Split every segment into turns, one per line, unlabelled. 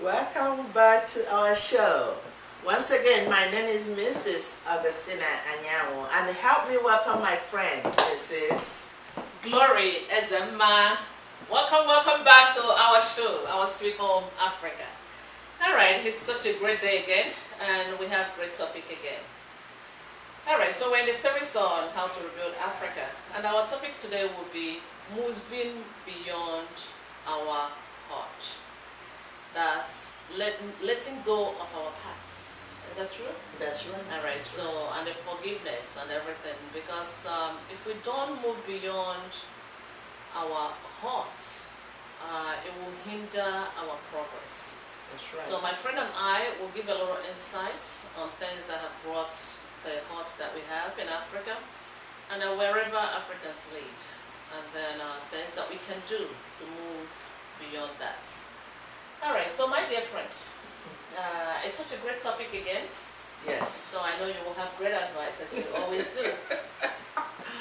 Welcome back to our show. Once again, my name is Mrs. Augustina and help me welcome my friend, Mrs.
Glorynezemma. Welcome back to our show, our sweet home, Africa. Alright, it's such a great day again, and we have a great topic again. Alright, so we're in the series on how to rebuild Africa, and our topic today will be moving beyond our heart. That's letting go of our past. Is that true?
That's right.
Alright, so, and the forgiveness and everything, because if we don't move beyond our hearts, it will hinder our progress.
That's right.
So my friend and I will give a little insight on things that have brought the heart that we have in Africa and wherever Africans live, and then things that we can do to move beyond that. Alright, so my dear friend, it's such a great topic again.
Yes.
So I know you will have great advice, as you always do.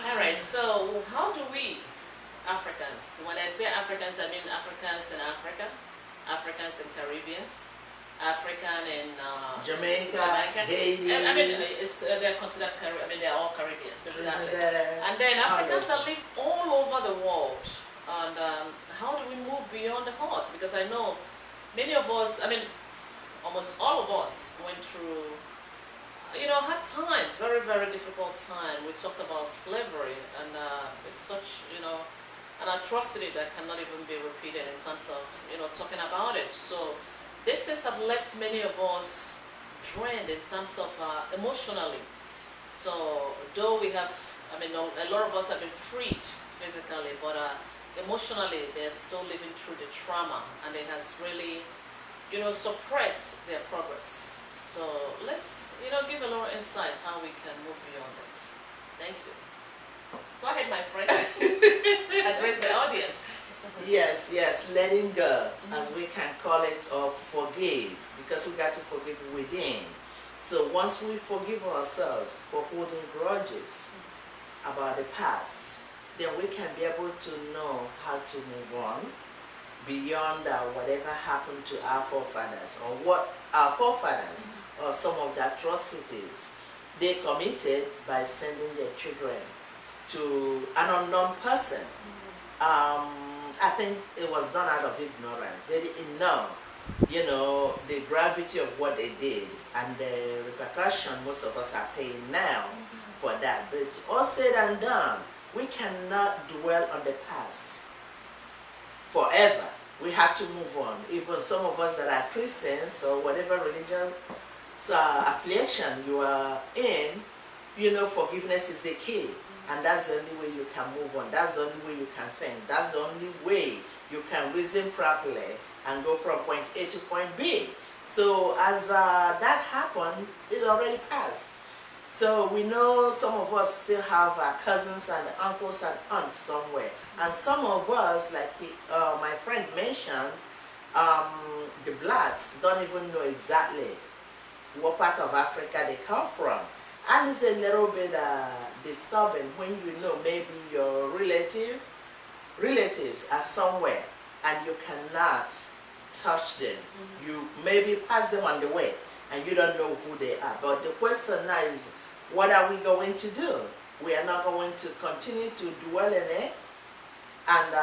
Alright, so how do we, Africans, when I say Africans, I mean Africans in Africa, Africans in Caribbeans, African in
Jamaica, Haiti.
I mean, they're considered I mean, they're all Caribbeans, exactly. And then Africans that live all over the world. And how do we move beyond the heart? Because I know many of us, I mean, almost all of us went through, hard times, very, very difficult time. We talked about slavery, and it's such, an atrocity that cannot even be repeated in terms of, talking about it. So these things have left many of us drained in terms of emotionally. So though we have, I mean, a lot of us have been freed physically, but emotionally they're still living through the trauma, and it has really, suppressed their progress. So let's, give a little insight how we can move beyond it. Thank you. Go ahead, my friend. Address the audience.
Yes, letting go, as we can call it, or forgive, because we got to forgive within. So once we forgive ourselves for holding grudges about the past, then we can be able to know how to move on beyond whatever happened to our forefathers, or what our forefathers, or some of the atrocities they committed by sending their children to an unknown person. I think it was done out of ignorance. They didn't know, the gravity of what they did, and the repercussion most of us are paying now for that. But all said and done, we cannot dwell on the past forever. We have to move on. Even some of us that are Christians, or whatever religion affiliation you are in, forgiveness is the key. And that's the only way you can move on. That's the only way you can think. That's the only way you can reason properly and go from point A to point B. So as that happened, it already passed. So we know some of us still have cousins and uncles and aunts somewhere. And some of us, like my friend mentioned, the blacks don't even know exactly what part of Africa they come from. And it's a little bit disturbing when maybe your relatives are somewhere and you cannot touch them. You maybe pass them on the way and you don't know who they are. But the question now is, what are we going to do? We are not going to continue to dwell in it, and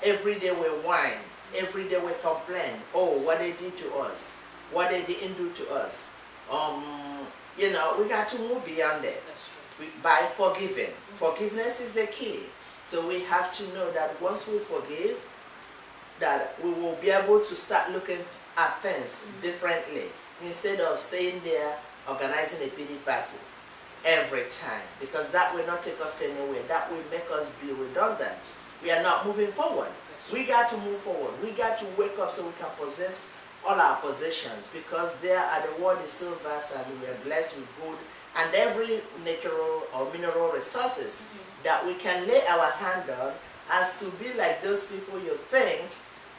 every day we whine, every day we complain, oh, what they did to us, what they didn't do to us. We got to move beyond it by forgiving. Forgiveness is the key. So we have to know that once we forgive, that we will be able to start looking at things differently, instead of staying there organizing a pity party every time, because that will not take us anywhere. That will make us be redundant. We are not moving forward. We got to move forward. We got to wake up so we can possess all our possessions, because the world is so vast, and we are blessed with good and every natural or mineral resources that we can lay our hand on, as to be like those people you think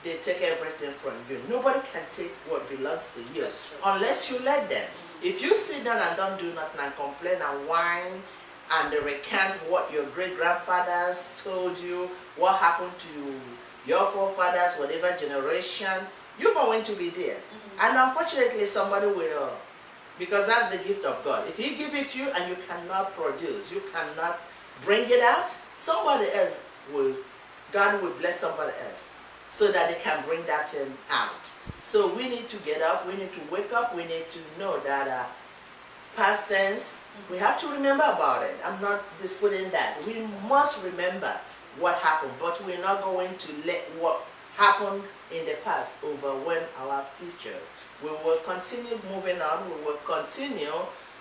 they take everything from you. Nobody can take what belongs to you unless you let them. If you sit down and don't do nothing and complain and whine and recount what your great-grandfathers told you, what happened to your forefathers, whatever generation, you're going to be there. And unfortunately, somebody will, because that's the gift of God. If He give it to you and you cannot produce, you cannot bring it out, somebody else will, God will bless somebody else so that they can bring that thing out. So we need to get up, we need to wake up, we need to know that past tense, we have to remember about it. I'm not disputing that. We must remember what happened, but we're not going to let what happened in the past overwhelm our future. We will continue moving on. We will continue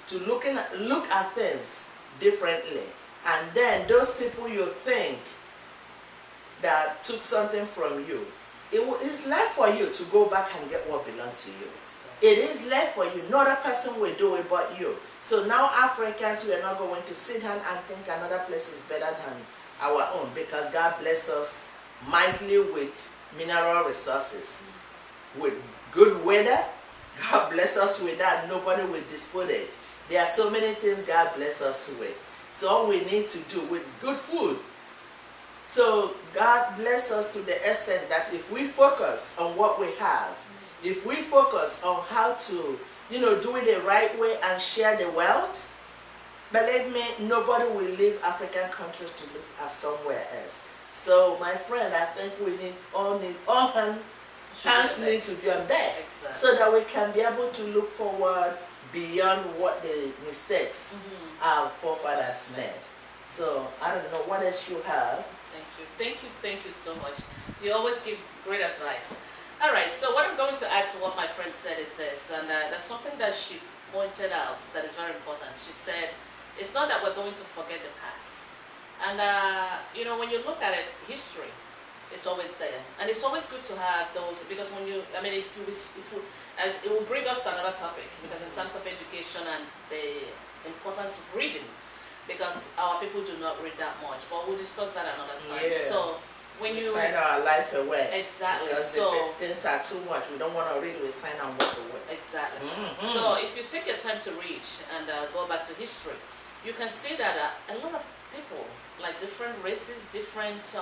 to look at things differently. And then those people you think that took something from you, it's left for you to go back and get what belongs to you. It is left for you. No other person will do it but you. So now Africans, we are not going to sit down and think another place is better than our own, because God bless us mightily with mineral resources, with good weather. God bless us with that. Nobody will dispute it. There are so many things God bless us with. So all we need to do with good food. So God bless us to the extent that if we focus on what we have, if we focus on how to, do it the right way and share the wealth, believe me, nobody will leave African countries to look at somewhere else. So my friend, I think we need all hands need to be on deck, so that we can be able to look forward beyond what the mistakes our forefathers made. So I don't know what else you have.
Thank you so much. You always give great advice. All right, so what I'm going to add to what my friend said is this, and that's something that she pointed out that is very important. She said, it's not that we're going to forget the past. And, when you look at it, history is always there. And it's always good to have those, because when you, as it will bring us to another topic, because in terms of education and the importance of reading, because our people do not read that much, but we'll discuss that another time.
Yeah.
So when you
sign our life away.
Exactly.
Because the things are too much. We don't want to read, we sign our walk away.
Exactly. So if you take your time to read and go back to history, you can see that a lot of people, like different races, different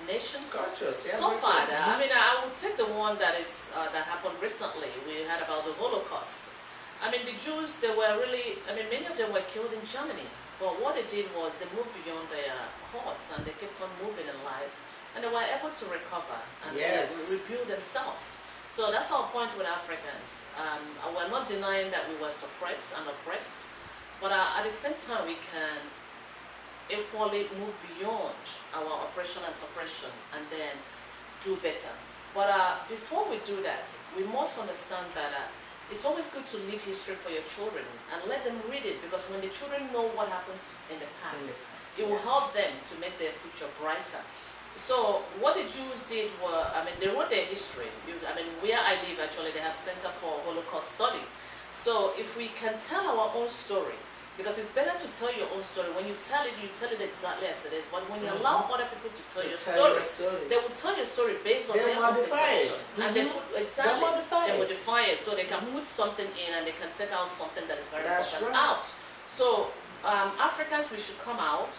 nations,
cultures,
so far. I would take the one that is that happened recently. We heard about the Holocaust. The Jews, they were really, many of them were killed in Germany. But what they did was they moved beyond their hearts and they kept on moving in life. And they were able to recover and rebuild themselves. So that's our point with Africans. We're not denying that we were suppressed and oppressed, but at the same time we can equally move beyond our oppression and suppression and then do better. But before we do that, we must understand that it's always good to leave history for your children and let them read it, because when the children know what happened in the past, it will help them to make their future brighter. So what the Jews did were, they wrote their history. Where I live, actually, they have Center for Holocaust Study. So if we can tell our own story, because it's better to tell your own story. When you tell it exactly as it is. But when you allow other people to tell your story, they will tell your story based on their own perception. And they put, they modify it. So they can put something in and they can take out something that is very important out. So Africans, we should come out,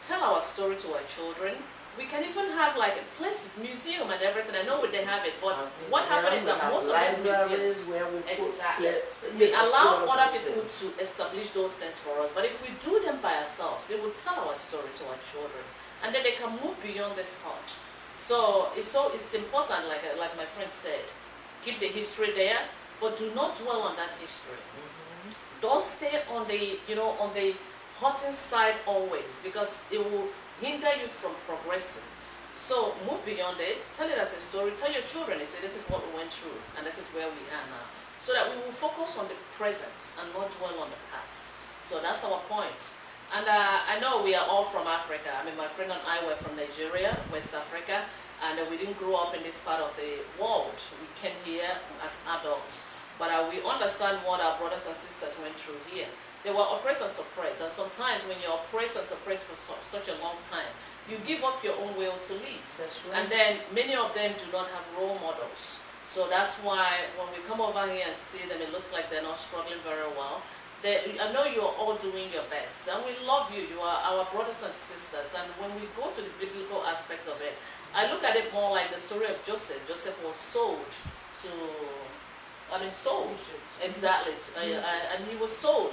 tell our story to our children. We can even have like places, museum and everything. I know they have it, but what happens is that most of these museums, we allow other people to establish those things for us. But if we do them by ourselves, it will tell our story to our children, and then they can move beyond this spot. So it's important, like my friend said, keep the history there, but do not dwell on that history. Don't stay on the on the hurting side always, because it will hinder you from progressing. So move beyond it, tell it as a story, tell your children, say this is what we went through and this is where we are now. So that we will focus on the present and not dwell on the past. So that's our point. And I know we are all from Africa. My friend and I were from Nigeria, West Africa, and we didn't grow up in this part of the world. We came here as adults. But we understand what our brothers and sisters went through here. They were oppressed and suppressed, and sometimes when you're oppressed and suppressed for such a long time, you give up your own will to live.
That's right.
And then many of them do not have role models. So that's why when we come over here and see them, it looks like they're not struggling very well. I know you're all doing your best, and we love you. You are our brothers and sisters. And when we go to the biblical aspect of it, I look at it more like the story of Joseph. Joseph was sold to, sold. Exactly. And he was sold.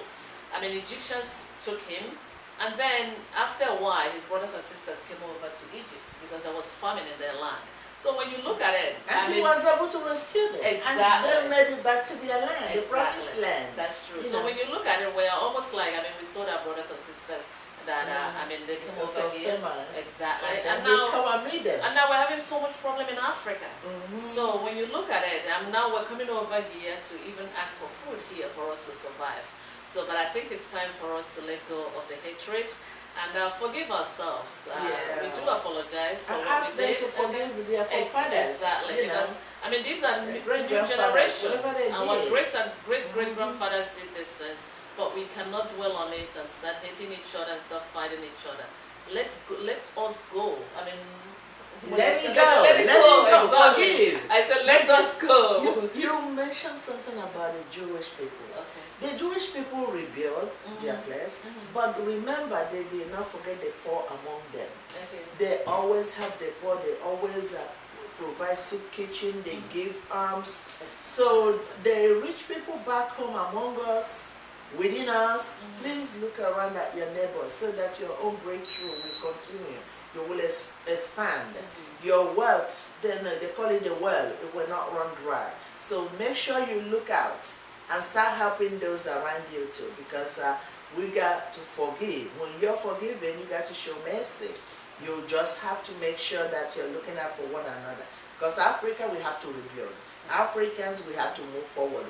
Egyptians took him. And then, after a while, his brothers and sisters came over to Egypt because there was famine in their land. So when you look at it,
he was able to rescue them.
Exactly.
And they made it back to their land,
exactly.
the promised land.
That's true. So when you look at it, we're almost like, we saw our brothers and sisters that, they came over here. Exactly.
And now, come and meet them.
And now we're having so much problem in Africa. So when you look at it, now we're coming over here to even ask for food here for us to survive. So, but I think it's time for us to let go of the hatred and forgive ourselves. We do apologize for what we did.
To forgive their forefathers.
Exactly, because these are new generation. Our great-great-grandfathers did these things, but we cannot dwell on it and start hating each other and start fighting each other. Let us go.
Let it go. Forgive.
I said, let us go.
You mentioned something about the Jewish people.
Okay.
The Jewish people rebuilt their place, but remember, they did not forget the poor among them.
Okay.
They always help the poor. They always provide soup kitchen. They give alms. So the rich people back home among us, within us, please look around at your neighbors so that your own breakthrough will continue. You will expand. Your wealth, then they call it the well, it will not run dry. So make sure you look out and start helping those around you too, because we got to forgive. When you're forgiving, you got to show mercy. You just have to make sure that you're looking out for one another. Because Africa, we have to rebuild. Africans, we have to move forward.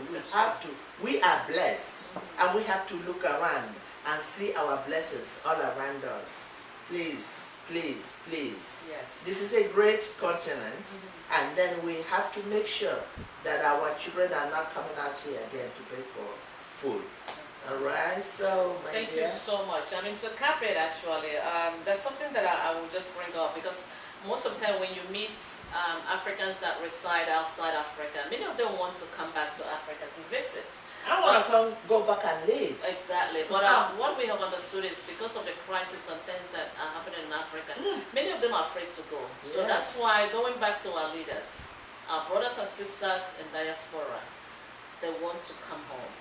We are blessed, and we have to look around and see our blessings all around us. Please, please, please.
Yes.
This is a great continent, and then we have to make sure that our children are not coming out here again to beg for food. All right, so
thank you so much. To cap it, actually, there's something that I will just bring up, because most of the time when you meet Africans that reside outside Africa, many of them want to come back to Africa to visit.
I want to go back and live.
Exactly. But what we have understood is because of the crisis and things that are happening in Africa, many of them are afraid to go. So that's why, going back to our leaders, our brothers and sisters in diaspora, they want to come home.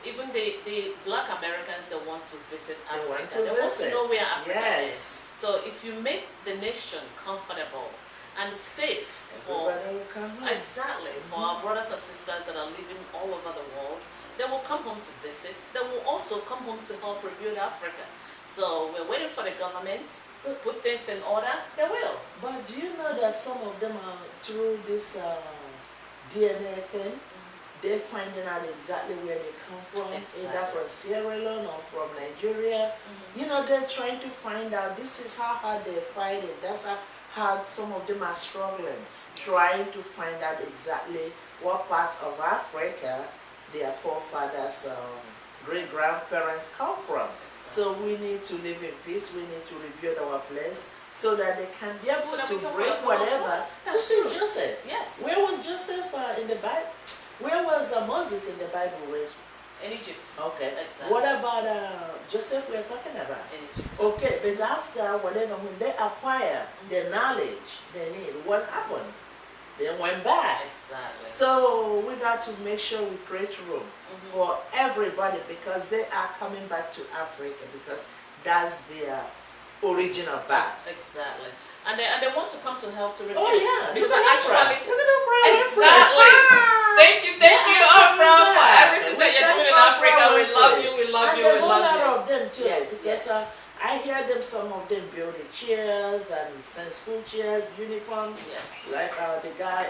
Even the black Americans, they want to visit Africa. They want to know where Africa is. So if you make the nation comfortable and safe for our brothers and sisters that are living all over the world, they will come home to visit. They will also come home to help rebuild Africa. So we're waiting for the government to put things in order. They will.
But do you know that some of them are through this DNA thing? They're finding out exactly where they come from, either from Sierra Leone or from Nigeria. They're trying to find out, this is how hard they're fighting. That's how hard some of them are struggling, trying to find out exactly what part of Africa their forefathers, great-grandparents come from. So we need to live in peace. We need to rebuild our place so that they can be able to break whatever. You see Joseph.
Yes.
Where was Joseph in the Bible? Where was Moses in the Bible raised?
In Egypt.
Okay.
Exactly.
What about Joseph we're talking about?
In Egypt.
Okay, but after whatever, when they acquire the knowledge they need, what happened? They went back.
Exactly.
So we got to make sure we create room for everybody, because they are coming back to Africa because that's their origin of birth.
Exactly. And they want to come to help to rebuild.
Oh yeah.
Because actually,
look at Oprah.
Exactly. Thank you, Oprah, for everything that you're doing in Africa. We love you, we love you, we love you.
A lot of them too.
Yes,
because I hear them, some of them building chairs and school chairs, uniforms.
Yes.
Like the guy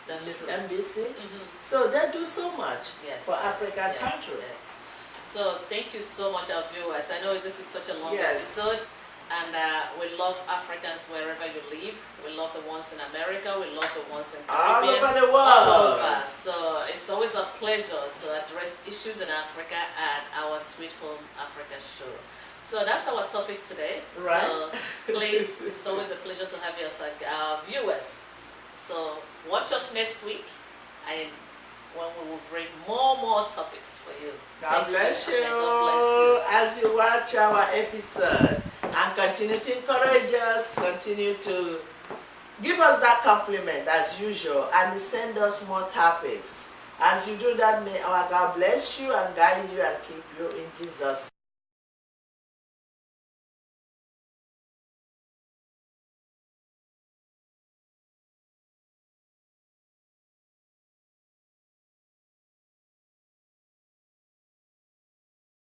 NBC. So they do so much for African countries.
Yes. So thank you so much, our viewers. I know this is such a long episode. And we love Africans wherever you live. We love the ones in America. We love the ones in Caribbean.
All over the world.
All over. So it's always a pleasure to address issues in Africa at our Sweet Home Africa show. So that's our topic today.
Right.
So please, it's always a pleasure to have you as our viewers. So watch us next week. I when we will bring more topics for you.
God bless you.
God bless you.
As you watch our episode, and continue to encourage us, continue to give us that compliment as usual, and send us more topics. As you do that, may our God bless you and guide you and keep you in Jesus' name.